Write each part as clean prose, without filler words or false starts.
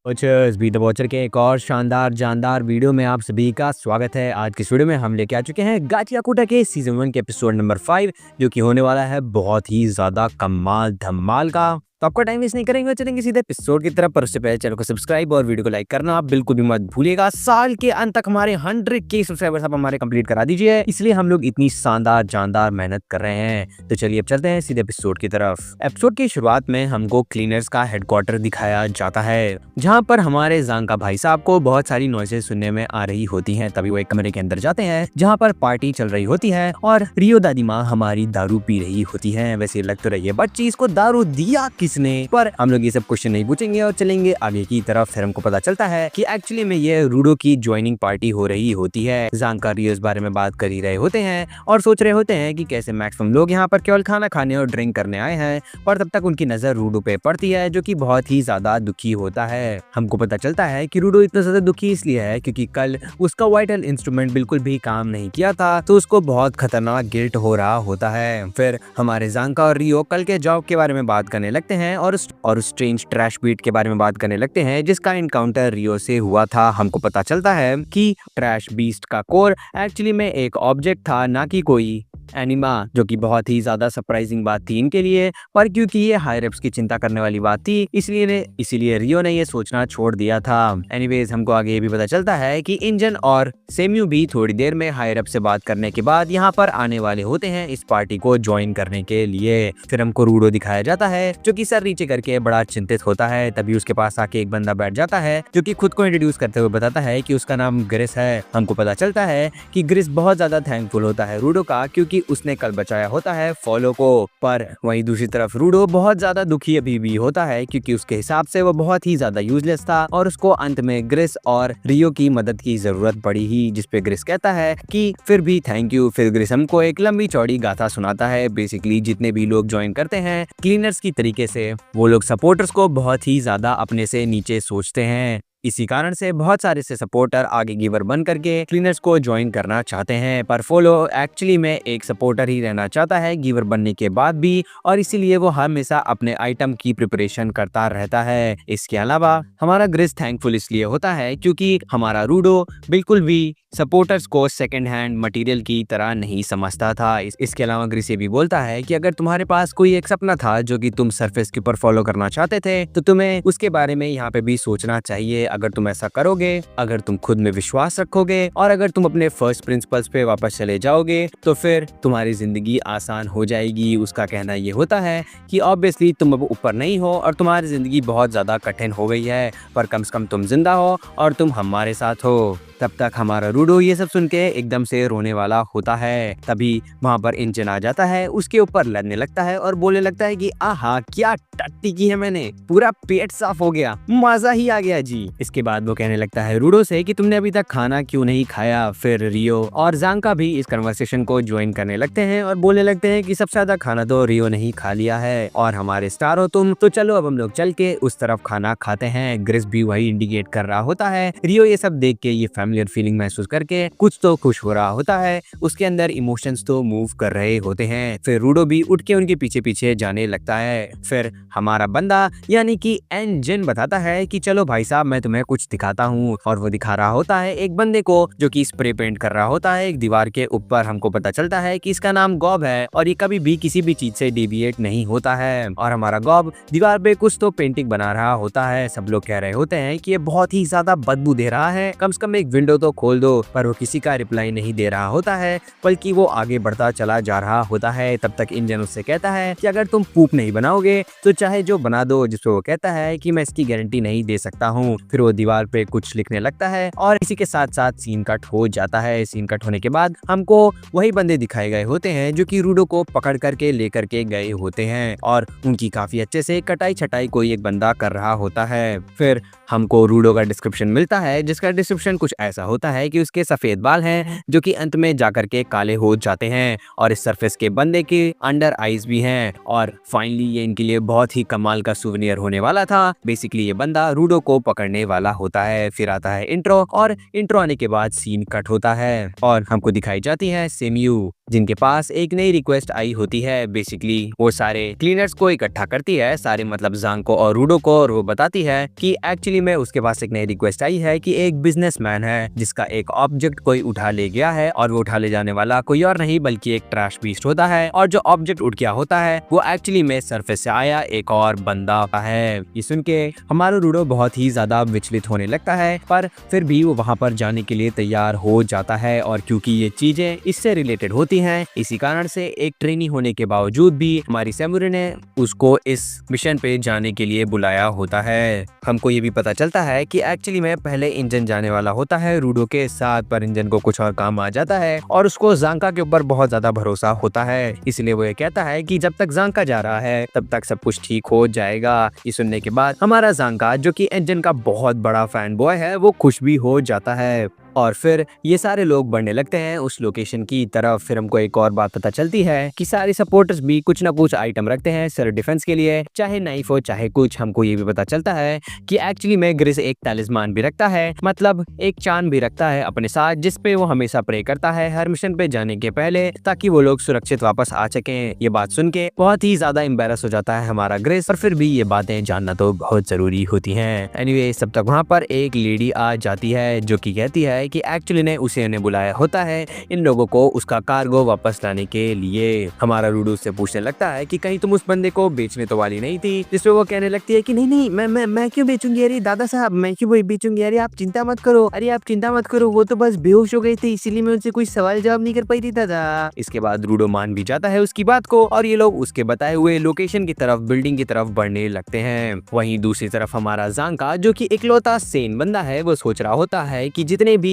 Be the watcher के एक और शानदार जानदार वीडियो में आप सभी का स्वागत है। आज की इस वीडियो में हम लेके आ चुके हैं गाचिया कोटा के सीजन 1 के एपिसोड नंबर 5, जो कि होने वाला है बहुत ही ज्यादा कमाल धमाल का। तो आपका टाइम वेस्ट नहीं करेंगे, चलेंगे सीधे एपिसोड की तरफ। पर उससे पहले चैनल को सब्सक्राइब और वीडियो को लाइक करना आप बिल्कुल भी मत भूलिएगा। साल के अंत तक हमारे 100K सब्सक्राइबर्स आप हमारे कंप्लीट करा दीजिए, इसलिए हम लोग इतनी शानदार जानदार मेहनत कर रहे हैं। तो चलिए अब चलते हैं सीधे एपिसोड की तरफ। एपिसोड की शुरुआत में हमको क्लीनर्स का हेडक्वार्टर दिखाया जाता है, जहाँ पर हमारे जांका भाई साहब को बहुत सारी नॉइजेस सुनने में आ रही होती हैं। तभी वो एक कमरे के अंदर जाते हैं जहाँ पर पार्टी चल रही होती है और रियो दादी माँ हमारी दारू पी रही होती है। वैसे लग तो रही है बच्ची, इसको दारू दिया किसने? पर हम लोग ये सब क्वेश्चन नहीं पूछेंगे और चलेंगे आगे की तरफ। फिर हमको पता चलता है कि एक्चुअली में ये रूडो की ज्वाइनिंग पार्टी हो रही होती है। जांका रियो इस बारे में बात कर ही रहे होते हैं और सोच रहे होते हैं कि कैसे मैक्सिमम लोग यहाँ पर केवल खाना खाने और ड्रिंक करने आए हैं, पर तब तक उनकी नजर रूडो पे पड़ती है, जो कि बहुत ही ज्यादा दुखी होता है। हमको पता चलता है कि रूडो इतना ज्यादा दुखी इसलिए है क्योंकि कल उसका वाइटल इंस्ट्रूमेंट बिल्कुल भी काम नहीं किया था, तो उसको बहुत खतरनाक गिल्ट हो रहा होता है। फिर हमारे जांका और रियो कल के जॉब के बारे में बात करने लगते हैं और स्ट्रेंज ट्रैश बीट के बारे में बात करने लगते हैं, जिसका इनकाउंटर रियो से हुआ था। हमको पता चलता है कि ट्रैश बीस्ट का कोर एक्चुअली में एक ऑब्जेक्ट था, ना कि कोई एनिमा, जो कि बहुत ही ज्यादा सरप्राइजिंग बात थी इनके लिए। पर क्योंकि ये हायर अप्स की चिंता करने वाली बात थी, इसीलिए रियो ने ये सोचना छोड़ दिया था। एनीवेज हमको आगे ये भी पता चलता है कि इंजन और सेम्यू भी थोड़ी देर में हायर अप से बात करने के बाद यहाँ पर आने वाले होते हैं इस पार्टी को ज्वाइन करने के लिए। फिर हमको रूडो दिखाया जाता है जो कि सर नीचे करके बड़ा चिंतित होता है। तभी उसके पास आके एक बंदा बैठ जाता है जो कि खुद को इंट्रोड्यूस करते हुए बताता है कि उसका नाम ग्रिस है। हमको पता चलता है कि ग्रिस बहुत ज्यादा थैंकफुल होता है रूडो का, क्योंकि उसने कल बचाया होता है फॉलो को। पर वहीं दूसरी तरफ रूडो बहुत ज्यादा दुखी अभी भी होता है, क्योंकि उसके हिसाब से वो बहुत ही ज्यादा यूजलेस था और उसको अंत में ग्रिस और रियो की मदद की जरूरत पड़ी ही, जिसपे ग्रिस कहता है कि फिर भी थैंक यू। फिर ग्रिस हमको एक लंबी चौड़ी गाथा सुनाता है। बेसिकली जितने भी लोग ज्वाइन करते हैं क्लीनर्स की तरीके से, वो लोग सपोर्टर्स को बहुत ही ज्यादा अपने से नीचे सोचते हैं। इसी कारण से बहुत सारे से सपोर्टर आगे गिवर बन करके क्लीनर्स को ज्वाइन करना चाहते हैं, पर फोलो एक्चुअली में एक सपोर्टर ही रहना चाहता है गिवर बनने के बाद भी, और इसीलिए वो हमेशा अपने आइटम की प्रिपरेशन करता रहता है। इसके अलावा हमारा ग्रिस थैंकफुल इसलिए होता है क्योंकि हमारा रूडो बिल्कुल भी सपोर्टर्स को सेकंड हैंड मटेरियल की तरह नहीं समझता था। इसके अलावा ग्रिस ये भी बोलता है कि अगर तुम्हारे पास कोई एक सपना था जो कि तुम सरफेस के ऊपर फॉलो करना चाहते थे, तो तुम्हें उसके बारे में यहाँ पे भी सोचना चाहिए। अगर तुम ऐसा करोगे, अगर तुम खुद में विश्वास रखोगे और अगर तुम अपने फर्स्ट प्रिंसिपल्स पे वापस चले जाओगे, तो फिर तुम्हारी जिंदगी आसान हो जाएगी। उसका कहना ये होता है कि ऑब्वियसली तुम अब ऊपर नहीं हो और तुम्हारी जिंदगी बहुत ज्यादा कठिन हो गई है, पर कम से कम तुम जिंदा हो और तुम हमारे साथ हो। तब तक हमारा रूडो ये सब सुन के एकदम से रोने वाला होता है। तभी वहाँ पर इंजन आ जाता है, उसके ऊपर लड़ने लगता है और बोलने लगता है कि आहा क्या टट्टी की है मैंने, पूरा पेट साफ हो गया, मजा ही आ गया जी। इसके बाद वो कहने लगता है रूडो से कि तुमने अभी तक खाना क्यों नहीं खाया। फिर रियो और जांका भी इस कन्वर्सेशन को ज्वाइन करने लगते हैं और बोलने लगते हैं कि सबसे ज्यादा खाना तो रियो ने ही खा लिया है और हमारे स्टार हो तुम, तो चलो अब हम लोग चल के उस तरफ खाना खाते हैं। ग्रिस भी वही इंडिकेट कर रहा होता है। रियो ये सब देख के, ये फैमिलियर फीलिंग महसूस करके कुछ तो खुश हो रहा होता है, उसके अंदर इमोशंस तो मूव कर रहे होते हैं। फिर रूडो भी उठ के उनके पीछे पीछे जाने लगता है। फिर हमारा बंदा यानी कि इंजन बताता है कि चलो भाई साहब मैं तुम्हें कुछ दिखाता हूँ, और वो दिखा रहा होता है एक बंदे को जो कि स्प्रे पेंट कर रहा होता है एक दीवार के ऊपर। हमको पता चलता है कि इसका नाम गॉब है और ये कभी भी किसी भी चीज से डिविएट नहीं होता है। और हमारा गॉब दीवार पे कुछ तो पेंटिंग बना रहा होता है। सब लोग कह रहे होते हैं कि ये बहुत ही ज्यादा बदबू दे रहा है, कम से कम एक विंडो तो खोल दो, पर वो किसी का रिप्लाई नहीं दे रहा होता है, बल्कि वो आगे बढ़ता चला जा रहा होता है। तब तक इंजन उससे कहता है कि अगर तुम पूप नहीं बनाओगे तो चाहे जो बना दो, जिसपे वो कहता है कि मैं इसकी गारंटी नहीं दे सकता हूँ। फिर वो दीवार पे कुछ लिखने लगता है और इसी के साथ साथ सीन कट हो जाता है। सीन कट होने के बाद हमको वही बंदे दिखाए गए होते हैं जो कि रूडो को पकड़ करके लेकर के गए होते हैं और उनकी काफी अच्छे से कटाई छटाई कोई एक बंदा कर रहा होता है। फिर हमको रूडो का डिस्क्रिप्शन मिलता है, जिसका डिस्क्रिप्शन कुछ ऐसा होता है कि उसके सफेद बाल हैं जो कि अंत में जाकर के काले हो जाते हैं और इस सरफेस के बंदे के अंडर आईज भी हैं, और फाइनली ये इनके लिए बहुत ही कमाल का सूवेनियर होने वाला था। बेसिकली ये बंदा रूडो को पकड़ने वाला होता है। फिर आता है इंट्रो और इंट्रो आने के बाद सीन कट होता है और हमको दिखाई जाती है सेम्यू जिनके पास एक नई रिक्वेस्ट आई होती है। बेसिकली वो सारे क्लीनर्स को इकट्ठा करती है, सारे मतलब ज़ांग और रूडो को, और वो बताती है कि एक्चुअली में उसके पास एक नई रिक्वेस्ट आई है कि एक बिजनेसमैन है जिसका एक ऑब्जेक्ट कोई उठा ले गया है, और वो उठा ले जाने वाला कोई और नहीं बल्कि एक ट्रैश बीस्ट होता है, और जो ऑब्जेक्ट उठ गया होता है वो एक्चुअली में सरफेस से आया एक और बंदा है। ये सुन के हमारा रूडो बहुत ही ज्यादा विचलित होने लगता है, पर फिर भी वो वहां पर जाने के लिए तैयार हो जाता है। और क्योंकि ये चीजें इससे रिलेटेड होती हैं, इसी कारण से एक ट्रेनी होने के बावजूद भी हमारी सैमुरे ने उसको इस मिशन पे जाने के लिए बुलाया होता है। हमको ये भी पता चलता है कि एक्चुअली में पहले इंजन जाने वाला होता है रूडो के साथ, पर इंजन को कुछ और काम आ जाता है और उसको ज़ांका के ऊपर बहुत ज्यादा भरोसा होता है, इसलिए वो ये कहता है कि जब तक ज़ांका जा रहा है तब तक सब कुछ ठीक हो जाएगा। ये सुनने के बाद हमारा ज़ांका, जो कि इंजन का बहुत बड़ा फैन बॉय है, वो खुश भी हो जाता है। और फिर ये सारे लोग बढ़ने लगते हैं उस लोकेशन की तरफ। फिर हमको एक और बात पता चलती है कि सारे सपोर्टर्स भी कुछ ना कुछ आइटम रखते हैं सेल्फ डिफेंस के लिए, चाहे नाइफ हो चाहे कुछ। हमको ये भी पता चलता है कि एक्चुअली में ग्रिस एक तालिस्मान भी रखता है, मतलब एक चांद भी रखता है अपने साथ, जिसपे वो हमेशा प्रे करता है हर मिशन पे जाने के पहले, ताकि वो लोग सुरक्षित वापस आ सकें। ये बात सुन के बहुत ही ज्यादा एम्बेरस हो जाता है हमारा ग्रिस, पर फिर भी ये बातें जानना तो बहुत जरूरी होती हैं। एनीवे, सब तक वहाँ पर एक लेडी आ जाती है जो कि कहती है कि एक्चुअली ने उसे ने बुलाया होता है इन लोगों को उसका कार्गो वापस लाने के लिए। हमारा रूडो से पूछने लगता है कि कहीं तुम उस बंदे को बेचने तो वाली नहीं थी, जिसपे वो कहने लगती है कि नहीं नहीं, मैं क्यों बेचूंगी, अरे दादा साहब मैं क्यों बेचूंगी, अरे आप चिंता मत करो, अरे आप चिंता मत करो, वो तो बस बेहोश हो गई थी, इसीलिए मैं उनसे कोई सवाल जवाब नहीं कर पाई थी दादा। इसके बाद रूडो मान भी जाता है उसकी बात को, और ये लोग उसके बताए हुए लोकेशन की तरफ, बिल्डिंग की तरफ बढ़ने लगते हैं। वहीं दूसरी तरफ हमारा ज़ांका, जो कि इकलौता सेन बंदा है, वो सोच रहा होता है कि जितने भी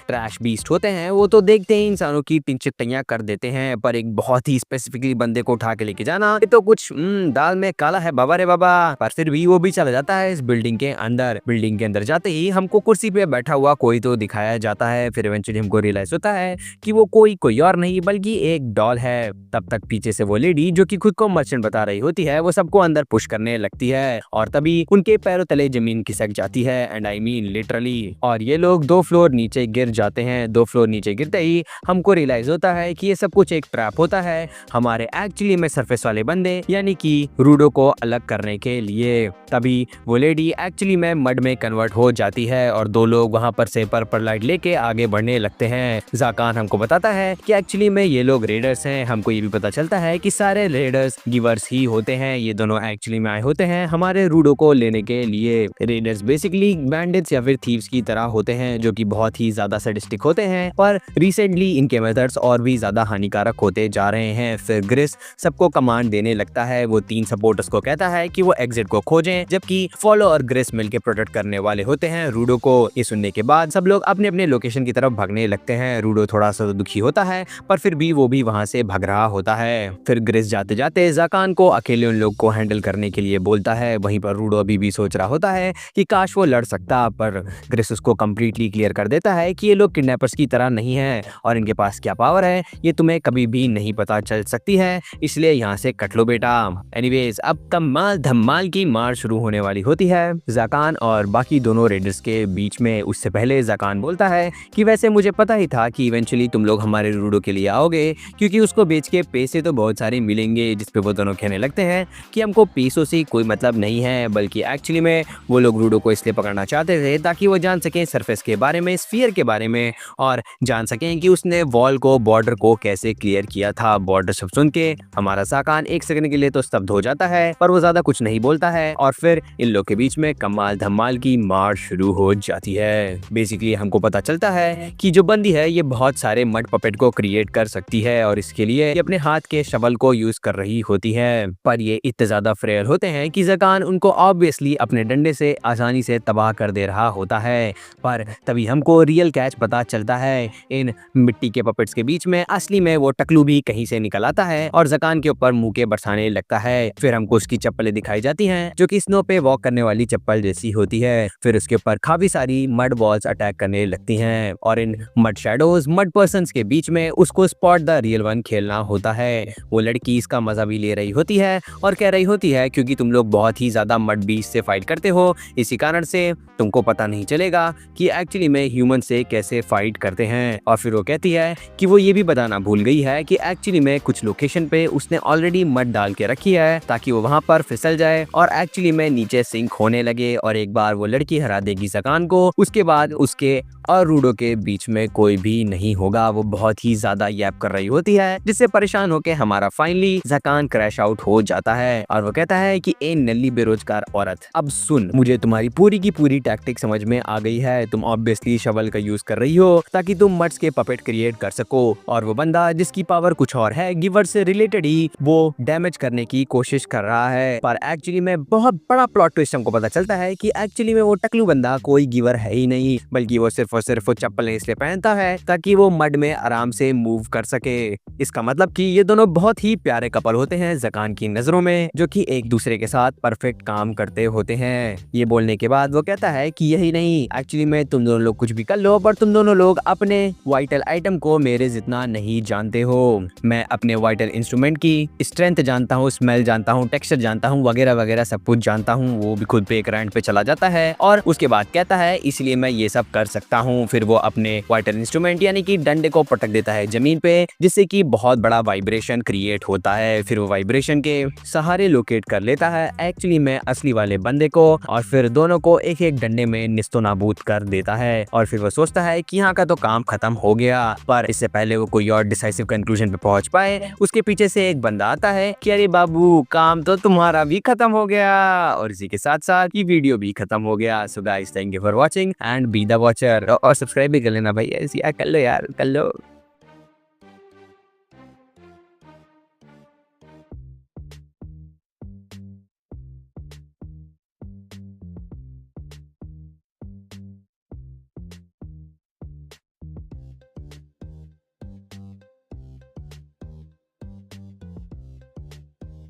ट्रैश बीस्ट होते हैं वो तो देखते ही इंसानों की चिट्टियां कर देते हैं, पर एक बहुत ही स्पेसिफिकली बंदे को उठा के लेके जाना ये तो कुछ दाल में काला है बाबा रे बाबा। पर फिर भी वो भी चला जाता है इस बिल्डिंग के अंदर। बिल्डिंग के अंदर जाते ही हमको कुर्सी पे बैठा हुआ कोई तो दिखाया जाता है। फिर इवेंचुअली हमको रियलाइज होता है कि वो कोई और नहीं बल्कि एक डॉल है। तब तक पीछे से वो लेडी, जो कि खुद को मर्चेंट बता रही होती है, वो सबको अंदर पुश करने लगती है, और तभी उनके पैरों तले जमीन खिसक जाती है, एंड आई मीन लिटरली। और ये लोग 2 फ्लोर नीचे गिर जाते हैं। 2 फ्लोर नीचे गिरते ही हमको रियलाइज होता है कि ये सब कुछ एक ट्रैप होता है हमारे एक्चुअली में सरफेस वाले बंदे यानी कि रूडो को अलग करने के लिए। तभी वो लेडी एक्चुअली में मड में कन्वर्ट हो जाती है, और 2 लोग वहां पर से पर्पल लाइट लेके आगे बढ़ने लगते हैं। ज़ाकान हमको बताता है कि एक्चुअली में ये लोग रेडर्स हैं। हमको ये भी पता चलता है कि सारे रेडर्स गिवर्स ही होते हैं। ये दोनों एक्चुअली में आए होते हैं हमारे रूडो को लेने के लिए। रेडर्स बेसिकली बैंडिट्स या फिर थीव्स की तरह होते हैं, जो कि बहुत ही ज्यादा सैडिस्टिक होते हैं, पर रिसेंटली इनके मेथड्स और भी ज्यादा हानिकारक होते जा रहे हैं। फिर ग्रिस सबको कमांड देने लगता है। वो 3 सपोर्टर्स को कहता है कि वो एग्जिट को खोजें, जबकि फॉलो और ग्रिस मिलकर प्रोटेक्ट करने वाले होते हैं रूडो को। ये सुनने के बाद सब लोग अपने अपने लोकेशन की तरफ भागने लगते हैं। रूडो थोड़ा सा दुखी होता है, पर फिर भी वो भी वहां से भाग रहा होता है। फिर ग्रिस जाते जाते ज़ाकान को अकेले उन लोग को हैंडल करने के लिए बोलता है। वहीं पर रूडो अभी भी सोच रहा होता है कि काश वो लड़ सकता, पर ग्रिस उसको कंप्लीटली क्लियर कर देता है कि ये लोग किडनैपर्स की तरह नहीं है, और इनके पास क्या पावर है ये तुम्हें कभी भी नहीं पता चल सकती है, इसलिए यहाँ से कट लो बेटा। एनीवेज, अब कमाल धमाल की मार शुरू होने वाली होती है ज़ाकान और बाकी दोनों रेडर्स के बीच में। उससे पहले ज़ाकान बोलता है कि वैसे मुझे पता ही था कि इवेंचुअली तुम लोग हमारे रूडो के लिए आओगे, क्योंकि उसको बेच के पैसे तो बहुत सारे मिलेंगे। जिसपे वो दोनों कहने लगते हैं कि हमको पैसों से कोई मतलब नहीं है, बल्कि एक्चुअली में वो लोग रूडो को इसलिए पकड़ना चाहते थे ताकि वो जान सकें सरफेस के बारे में, स्फीयर के बारे में, और जान सकें कि उसने वॉल को, बॉर्डर को कैसे क्लियर किया था। बॉर्डर शब्द सुन के हमारा ज़ाकान एक सेकंड के लिए तो स्तब्ध हो जाता है, पर वो ज्यादा कुछ नहीं बोलता है, और फिर इन लोग के बीच में कमाल धमाल की मार शुरू हो जाती है। बेसिकली हमको पता चलता है कि जो बंदी है ये बहुत सारे मड पपेट को क्रिएट कर सकती है, और इसके लिए ये अपने हाथ के शवल को यूज कर रही होती है, पर ये इतने ज्यादा फ्रेयर होते हैं कि ज़ाकान उनको ऑब्वियसली अपने डंडे से आसानी से तबाह कर दे रहा होता है। पर तभी हमको रियल कैच पता चलता है। इन मिट्टी के पपेट्स के बीच में असली में वो टकलू भी कहीं से निकल आता है और ज़ाकान के ऊपर मुंह के बरसाने लगता है। फिर हमको उसकी चप्पलें दिखाई जाती हैं, जो कि स्नो पे वॉक करने वाली चप्पल जैसी होती है। फिर उसके ऊपर काफी सारी मड बॉल्स अटैक करने लगती हैं, और in mud shadows, mud persons के बीच में उसको स्पॉट द रियल वन खेलना होता है। वो लड़की इसका मजा भी ले रही होती है और कह रही होती है क्योंकि तुम लोग बहुत ही ज्यादा मड बीस्ट से फाइट करते हो, इसी कारण से तुमको पता नहीं चलेगा कि एक्चुअली में ह्यूमन दुश्मन से कैसे फाइट करते हैं। और फिर वो कहती है कि वो ये भी बताना भूल गई है कि एक्चुअली में कुछ लोकेशन पे उसने ऑलरेडी मड डाल के रखी है ताकि वो वहां पर फिसल जाए और एक्चुअली में नीचे सिंक होने लगे और एक बार वो लड़की हरा देगी ज़कान को, उसके बाद उसके और रूडो के बीच में कोई भी नहीं होगा। वो बहुत ही ज्यादा यैप कर रही होती है जिससे परेशान होकर हमारा फाइनली ज़कान क्रैश आउट हो जाता है और वो कहता है कि ए नल्ली बेरोजगार औरत, अब सुन, मुझे तुम्हारी पूरी की पूरी टैक्टिक समझ में आ गई है। तुम ऑब्वियसली शवल का यूज कर रही हो ताकि तुम मड्स के पपेट क्रिएट कर सको और वो बंदा जिसकी पावर कुछ और है, गिवर से रिलेटेड ही, वो डैमेज करने की कोशिश कर रहा है। पर एक्चुअली में बहुत बड़ा प्लॉट ट्विस्ट हमको पता चलता है कि एक्चुअली में वो टकलू बंदा कोई गिवर है ही नहीं, बल्कि वो सिर्फ और सिर्फ चप्पलें इसलिए पहनता है ताकि वो मड में आराम से मूव कर सके। इसका मतलब कि ये दोनों बहुत ही प्यारे कपल होते हैं ज़कान की नजरों में, जो कि एक दूसरे के साथ परफेक्ट काम करते होते हैं। ये बोलने के बाद वो कहता है कि यही नहीं, एक्चुअली में तुम दोनों लोग कुछ भी कर लो पर तुम दोनों लोग अपने वाइटल आइटम को मेरे जितना नहीं जानते हो। मैं अपने वाइटल इंस्ट्रूमेंट की स्ट्रेंथ जानता हूँ, स्मेल जानता हूँ, टेक्सचर जानता हूँ, वगैरह वगैरह सब कुछ जानता हूँ। वो भी खुद पे एक रैंट पे चला जाता है और उसके बाद कहता है इसलिए मैं ये सब कर सकता हूँ। फिर वो अपने वाइटल इंस्ट्रूमेंट यानी कि डंडे को पटक देता है जमीन पे, जिससे कि बहुत बड़ा वाइब्रेशन क्रिएट होता है। फिर वो वाइब्रेशन के सहारे लोकेट कर लेता है एक्चुअली में असली वाले बंदे को और फिर दोनों को एक एक डंडे में निस्तो नाबूद कर देता है। और फिर वो सोचता है कि यहाँ का तो काम खत्म हो गया, पर इससे पहले वो कोई और डिसाइसिव कंक्लूजन पे पहुंच पाए, उसके पीछे से एक बंदा आता है कि अरे बाबू, काम तो तुम्हारा भी खत्म हो गया। और इसी के साथ साथ ये वीडियो भी खत्म हो गया। So guys, thank you for watching and be the watcher. और सब्सक्राइब भी कर लेना भाई, ऐसी कर लो यार, कर लो।